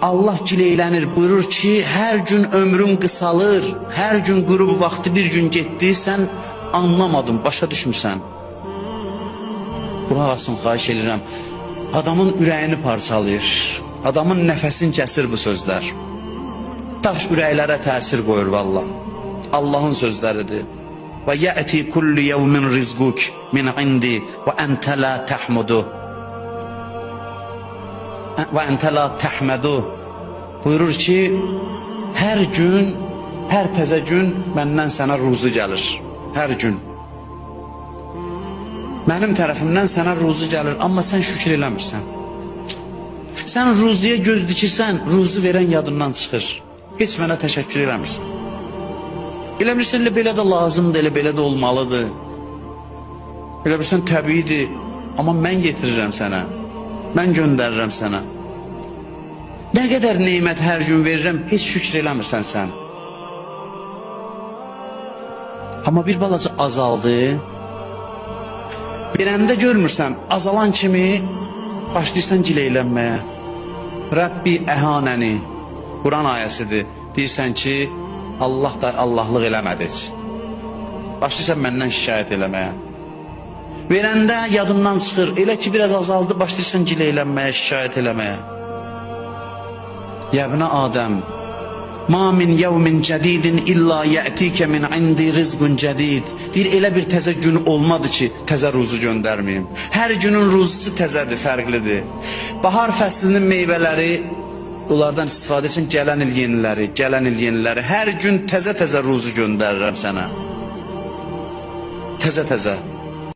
Allah gileylənir, buyurur ki, hər gün ömrün qısalır, hər gün qrubu vaxtı bir gün getdi, sən anlamadın, başa düşmürsən. Qulaq asın, xahiş edirəm. Adamın ürəyini parçalayır, adamın nəfəsini kəsir bu sözlər. Daş ürəklərə təsir qoyur valla. Allahın sözləridir. Və yəti kullu yevmin rizquk min indi və entə la təhmudu. Və entə la təhmədu. Buyurur ki, hər gün, hər təzə gün məndən sənə ruzu gəlir. Hər gün. Mənim tərəfimdən sənə ruzu gəlir, amma sən şükür eləmirsən. Sən ruzuya göz dikirsən, ruzu verən yadından çıxır. Heç mənə təşəkkür eləmirsən. Elə bilirsən, belə də lazımdır, elə belə də olmalıdır. Elə bilirsən, təbiidir, amma mən getirirəm sənə. Mən göndərirəm sənə. Nə qədər neymət hər gün verirəm, heç şükür eləmirsən sən. Amma bir balaca azaldı. Verəndə görmürsən, azalan kimi başlayırsan gileylənməyə. Rəbbi əhanəni, Quran ayəsidir. Deyirsən ki, Allah da Allahlıq eləmədi heç. Başlayırsan məndən şikayət eləməyə. Verəndə yadından çıxır, elə ki biraz azaldı, başlayırsan gileylənməyə, şikayət eləməyə. Yəbnə Adəm, ma min yevmin cədidin illa yə'tikə min indi rizqun cədid. Deyir, elə bir təzə gün olmadı ki, təzə ruzu göndərməyim. Hər günün ruzusu təzədir, fərqlidir. Bahar fəslinin meyvələri, onlardan istifadə üçün gələn il yeniləri. Hər gün təzə-təzə ruzu göndərirəm sənə. Təzə-təzə.